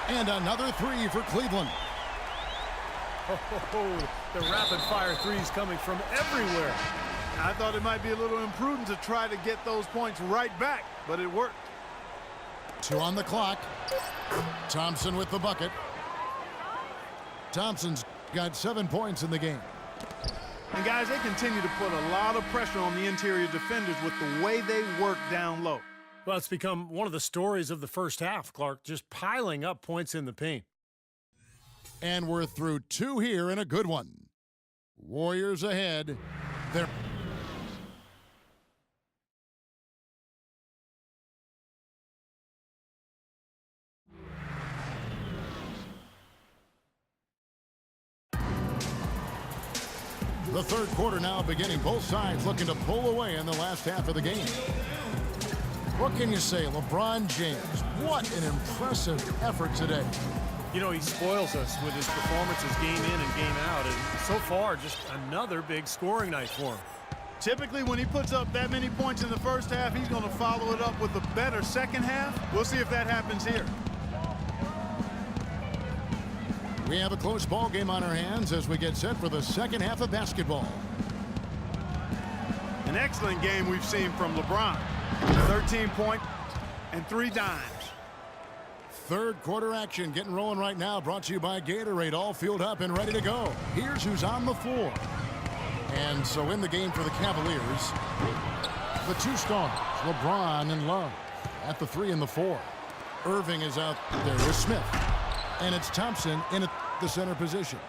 And another three for Cleveland. Oh, the rapid-fire threes coming from everywhere. I thought it might be a little imprudent to try to get those points right back, but it worked. 2 on the clock. Thompson with the bucket. Thompson's got 7 points in the game. And guys, they continue to put a lot of pressure on the interior defenders with the way they work down low. Well, it's become one of the stories of the first half, Clark, just piling up points in the paint. And we're through 2 here in a good one. Warriors ahead. They're the third quarter now beginning. Both sides looking to pull away in the last half of the game. What can you say? LeBron James, what an impressive effort today. You know, he spoils us with his performances game in and game out. And so far, just another big scoring night for him. Typically, when he puts up that many points in the first half, he's going to follow it up with a better second half. We'll see if that happens here. We have a close ball game on our hands as we get set for the second half of basketball. An excellent game we've seen from LeBron. 13 points and 3 dimes. Third quarter action getting rolling right now, brought to you by Gatorade, all fueled up and ready to go. Here's who's on the floor. And so in the game for the Cavaliers, the 2 stars, LeBron and Love, at the 3 and the 4. Irving is out there with Smith. And it's Thompson in the center position.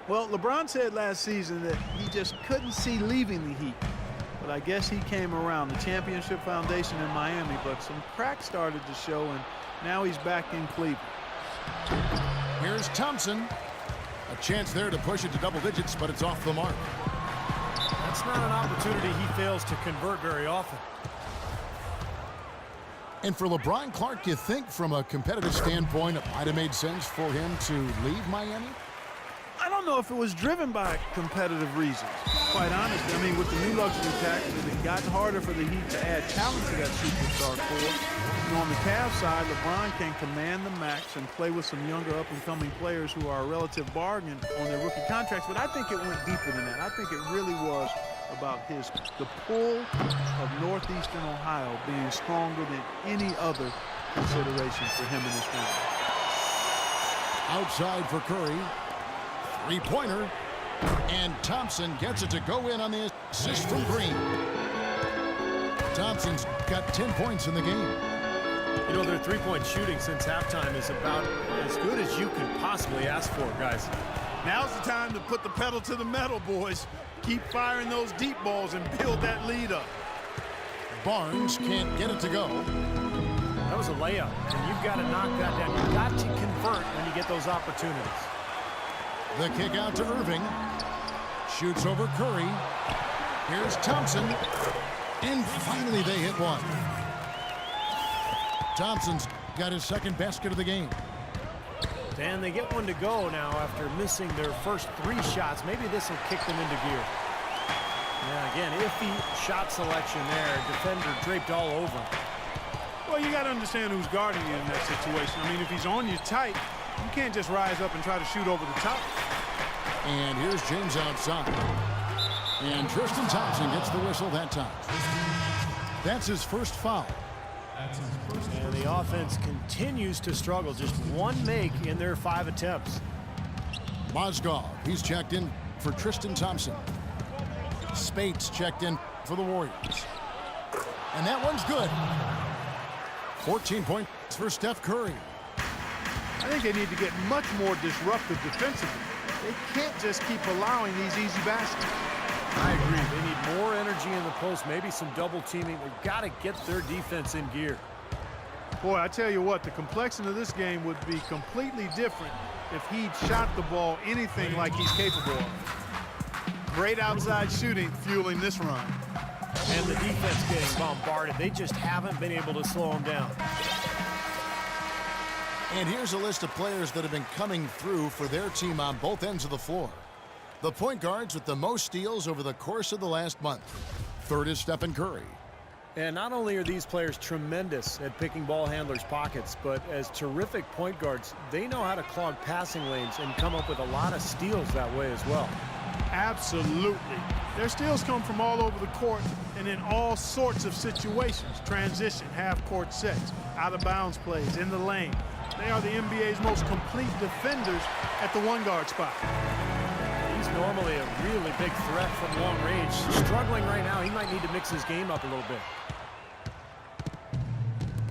Well, LeBron said last season that he just couldn't see leaving the Heat. But I guess he came around the championship foundation in Miami, but some cracks started to show, and now he's back in Cleveland. Here's Thompson. A chance there to push it to double digits, but it's off the mark. That's not an opportunity he fails to convert very often. And for LeBron, Clark, you think from a competitive standpoint, it might have made sense for him to leave Miami? I don't know if it was driven by competitive reasons, quite honestly. I mean, with the new luxury tax, it's gotten harder for the Heat to add talent to that superstar core. You know, on the Cavs side, LeBron can command the max and play with some younger up-and-coming players who are a relative bargain on their rookie contracts. But I think it went deeper than that. I think it really was about the pull of Northeastern Ohio being stronger than any other consideration for him in this game. Outside for Curry. 3-pointer. And Thompson gets it to go in on the assist from Green. Thompson's got 10 points in the game. You know, their three-point shooting since halftime is about as good as you can possibly ask for, guys. Now's the time to put the pedal to the metal, boys. Keep firing those deep balls and build that lead up. Barnes can't get it to go. That was a layup, and you've got to knock that down. You've got to convert when you get those opportunities. The kick out to Irving. Shoots over Curry. Here's Thompson. And finally they hit one. Thompson's got his second basket of the game. And they get one to go now after missing their first 3 shots. Maybe this will kick them into gear. Yeah, again, iffy shot selection there. Defender draped all over. Well, you got to understand who's guarding you in that situation. I mean, if he's on you tight, you can't just rise up and try to shoot over the top. And here's James outside. And Tristan Thompson gets the whistle that time. That's his first foul. And the offense continues to struggle. Just 1 make in their 5 attempts. Mozgov, he's checked in for Tristan Thompson. Spates checked in for the Warriors. And that one's good. 14 points for Steph Curry. I think they need to get much more disruptive defensively. They can't just keep allowing these easy baskets. I agree. They need more energy in the post, maybe some double teaming. They've got to get their defense in gear. Boy, I tell you what, the complexion of this game would be completely different if he'd shot the ball anything like he's capable of. Great outside shooting fueling this run. And the defense getting bombarded. They just haven't been able to slow him down. And here's a list of players that have been coming through for their team on both ends of the floor. The point guards with the most steals over the course of the last month. Third is Stephen Curry. And not only are these players tremendous at picking ball handlers' pockets, but as terrific point guards, they know how to clog passing lanes and come up with a lot of steals that way as well. Absolutely. Their steals come from all over the court and in all sorts of situations. Transition, half-court sets, out-of-bounds plays, in the lane. They are the NBA's most complete defenders at the one-guard spot. He's normally a really big threat from long range. Struggling right now. He might need to mix his game up a little bit.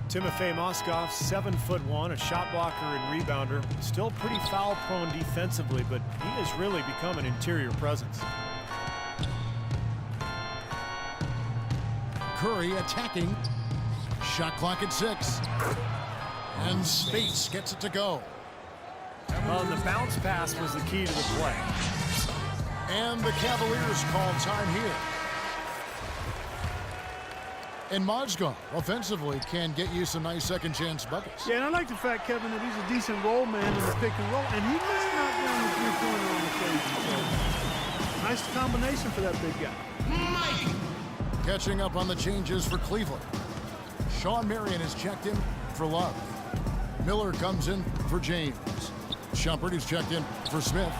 Timofey Moskov, 7'1", a shot blocker and rebounder. Still pretty foul-prone defensively, but he has really become an interior presence. Curry attacking. Shot clock at 6. And Space gets it to go. Well, the bounce pass was the key to the play. And the Cavaliers call time here. And Mozgov, offensively, can get you some nice second-chance buckets. Yeah, and I like the fact, Kevin, that he's a decent roll man in the pick and roll, and he must not down the three-pointer on occasion. So, nice combination for that big guy. Catching up on the changes for Cleveland. Sean Marion is checked in for Love. Miller comes in for James. Shumpert is checked in for Smith.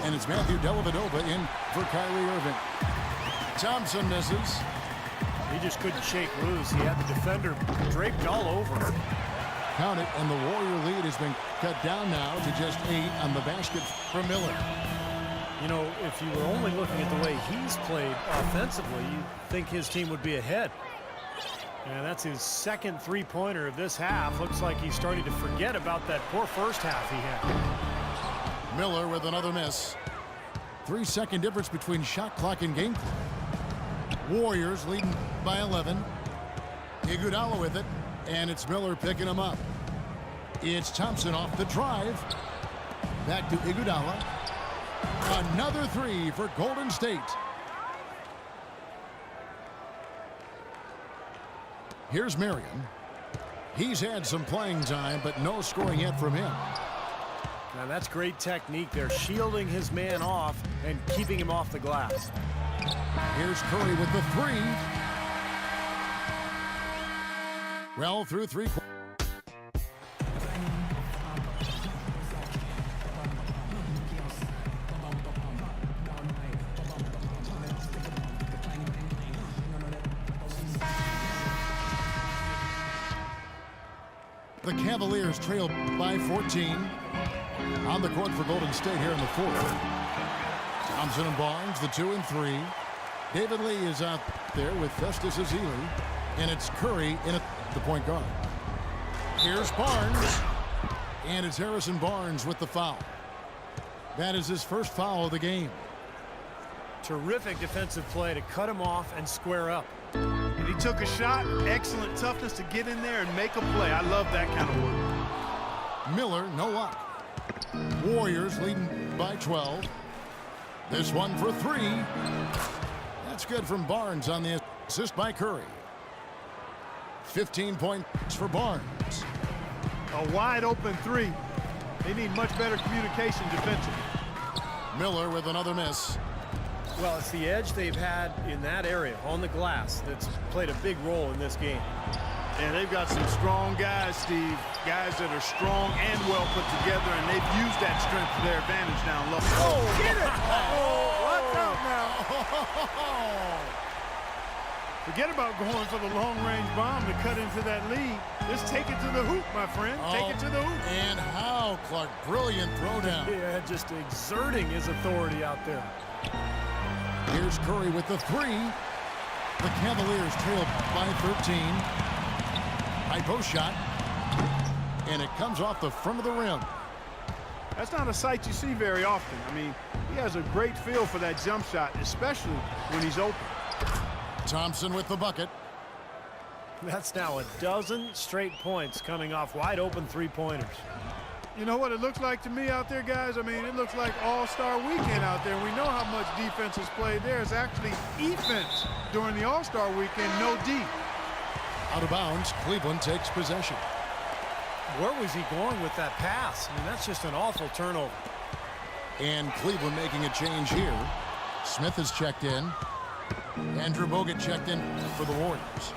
And it's Matthew Dellavedova in for Kyrie Irving. Thompson misses. He just couldn't shake loose. He had the defender draped all over him. Count it, and the Warrior lead has been cut down now to just 8 on the basket for Miller. You know, if you were only looking at the way he's played offensively, you'd think his team would be ahead. And that's his second three-pointer of this half. Looks like he's starting to forget about that poor first half he had. Miller with another miss. 3-second difference between shot clock and game clock. Warriors leading by 11. Iguodala with it, and it's Miller picking him up. It's Thompson off the drive. Back to Iguodala. Another 3 for Golden State. Here's Marion. He's had some playing time, but no scoring yet from him. Now that's great technique. They're shielding his man off and keeping him off the glass. Here's Curry with the 3. Well, through 3 quarters. The Cavaliers trail by 14. On the court for Golden State here in the 4th. Thompson and Barnes, the 2 and 3. David Lee is out there with Festus Ezeli. And it's Curry in at the point guard. Here's Barnes. And it's Harrison Barnes with the foul. That is his first foul of the game. Terrific defensive play to cut him off and square up. And he took a shot. Excellent toughness to get in there and make a play. I love that kind of work. Miller, no luck. Warriors leading by 12. This one for 3. That's good from Barnes on the assist by Curry. 15 points for Barnes. A wide open 3. They need much better communication defensively. Miller with another miss. Well, it's the edge they've had in that area on the glass that's played a big role in this game. And they've got some strong guys, Steve. Guys that are strong and well put together, and they've used that strength to their advantage down low. Oh, get it! Watch out now. Forget about going for the long-range bomb to cut into that lead. Just take it to the hoop, my friend. Take it to the hoop. And how, Clark. Brilliant throwdown. Yeah, just exerting his authority out there. Here's Curry with the 3. The Cavaliers trail by 13. High post shot. And it comes off the front of the rim. That's not a sight you see very often. I mean, he has a great feel for that jump shot, especially when he's open. Thompson with the bucket. That's now a dozen straight points coming off wide open three-pointers. You know what it looks like to me out there, guys? I mean, it looks like All-Star Weekend out there. We know how much defense is played there. It's actually defense during the All-Star Weekend, no D. Out of bounds, Cleveland takes possession. Where was he going with that pass? I mean, that's just an awful turnover. And Cleveland making a change here. Smith is checked in. Andrew Bogut checked in for the Warriors.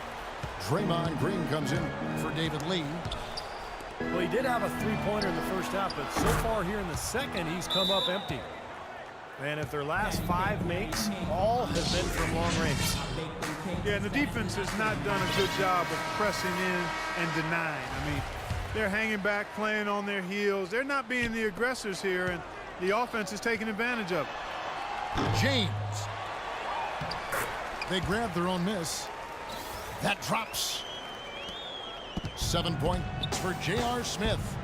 Draymond Green comes in for David Lee. Well, he did have a three-pointer in the first half, but so far here in the second, he's come up empty. And if their last 5 makes, all have been from long range. Yeah, the defense has not done a good job of pressing in and denying. I mean, they're hanging back, playing on their heels. They're not being the aggressors here, and the offense is taking advantage of it. James. They grab their own miss. That drops. 7 points for J.R. Smith.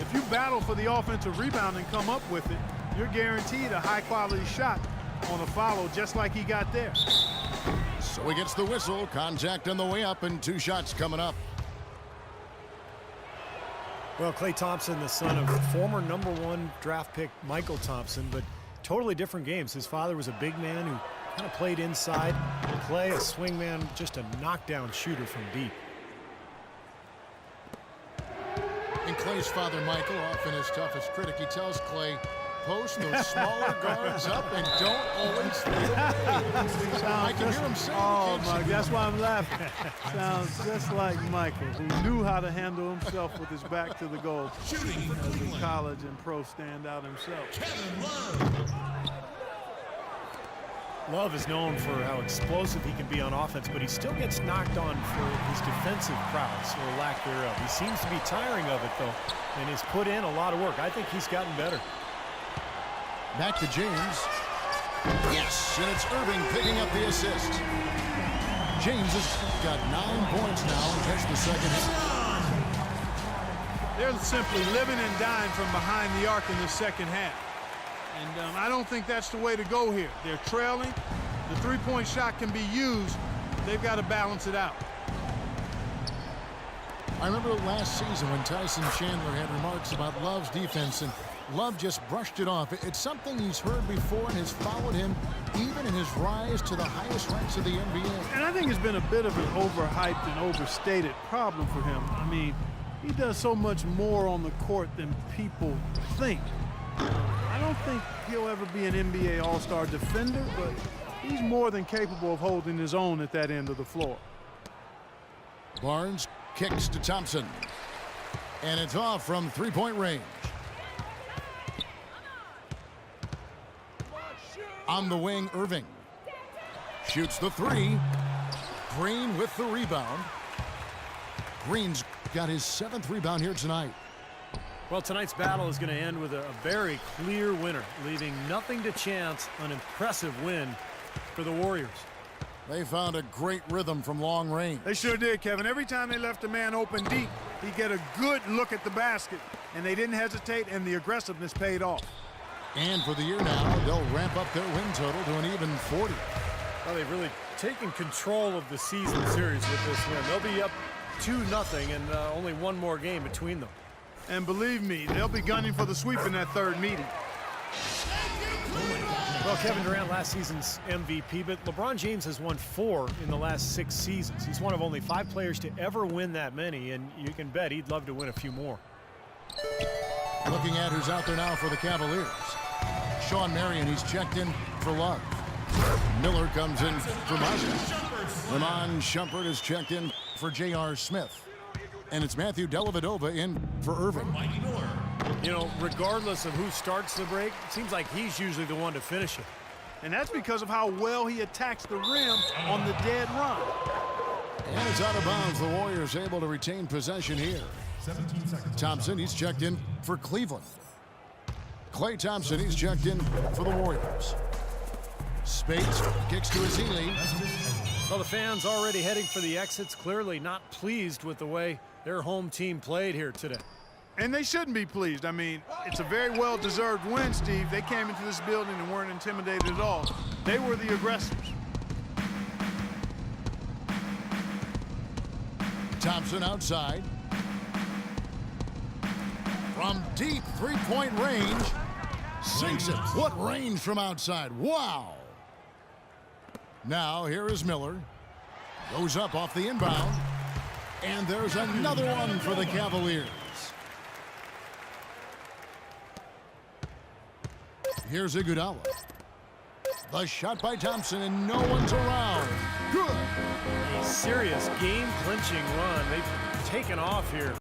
If you battle for the offensive rebound and come up with it, you're guaranteed a high-quality shot on a follow, just like he got there. So he gets the whistle. Contact on the way up, and 2 shots coming up. Well, Klay Thompson, the son of former #1 draft pick Michael Thompson, but totally different games. His father was a big man who kind of played inside. Klay, a swing man, just a knockdown shooter from deep. And Klay's father, Michael, often his toughest critic, he tells Klay, post those smaller guards up and don't always fade away. I can hear him saying, oh, Mike, that's why I'm laughing. Sounds just like Michael, who knew how to handle himself with his back to the goal as a college and pro standout himself. Love is known for how explosive he can be on offense, but he still gets knocked on for his defensive prowess or lack thereof. He seems to be tiring of it, though, and has put in a lot of work. I think he's gotten better. Back to James. Yes, and it's Irving picking up the assist. James has got 9 points now in just the second half. They're simply living and dying from behind the arc in the second half. And I don't think that's the way to go here. They're trailing. The three-point shot can be used. They've got to balance it out. I remember last season when Tyson Chandler had remarks about Love's defense, and Love just brushed it off. It's something he's heard before and has followed him even in his rise to the highest ranks of the NBA. And I think it's been a bit of an overhyped and overstated problem for him. I mean, he does so much more on the court than people think. I don't think he'll ever be an NBA All-Star defender, but he's more than capable of holding his own at that end of the floor. Barnes kicks to Thompson, and it's off from three-point range. On the wing, Irving shoots the 3. Green with the rebound. Green's got his 7th rebound here tonight. Well, tonight's battle is going to end with a very clear winner, leaving nothing to chance. An impressive win for the Warriors. They found a great rhythm from long range. They sure did, Kevin. Every time they left a man open deep, he'd get a good look at the basket, and they didn't hesitate, and the aggressiveness paid off. And for the year now, they'll ramp up their win total to an even 40. Well, they've really taken control of the season series with this win. They'll be up 2-0 and only one more game between them. And believe me, they'll be gunning for the sweep in that third meeting. Well, Kevin Durant, last season's MVP, but LeBron James has won 4 in the last 6 seasons. He's one of only 5 players to ever win that many, and you can bet he'd love to win a few more. Looking at who's out there now for the Cavaliers. Sean Marion, he's checked in for Love. Miller comes in for Mozgov. Lamont Shumpert is checked in for J.R. Smith. And it's Matthew Dellavedova in for Irving. You know, regardless of who starts the break, it seems like he's usually the one to finish it. And that's because of how well he attacks the rim on the dead run. And it's out of bounds. The Warriors able to retain possession here. 17 seconds. Thompson, he's checked in for Cleveland. Klay Thompson, he's checked in for the Warriors. Spates kicks to Azili. Well, the fans already heading for the exits, clearly not pleased with the way their home team played here today. And they shouldn't be pleased. I mean, it's a very well-deserved win, Steve. They came into this building and weren't intimidated at all. They were the aggressors. Thompson outside. From deep three-point range. Sinks it. What range from outside. Wow. Now here is Miller. Goes up off the inbound. And there's another one for the Cavaliers. Here's Iguodala. The shot by Thompson, and no one's around. Good. serious game-clinching run. They've taken off here.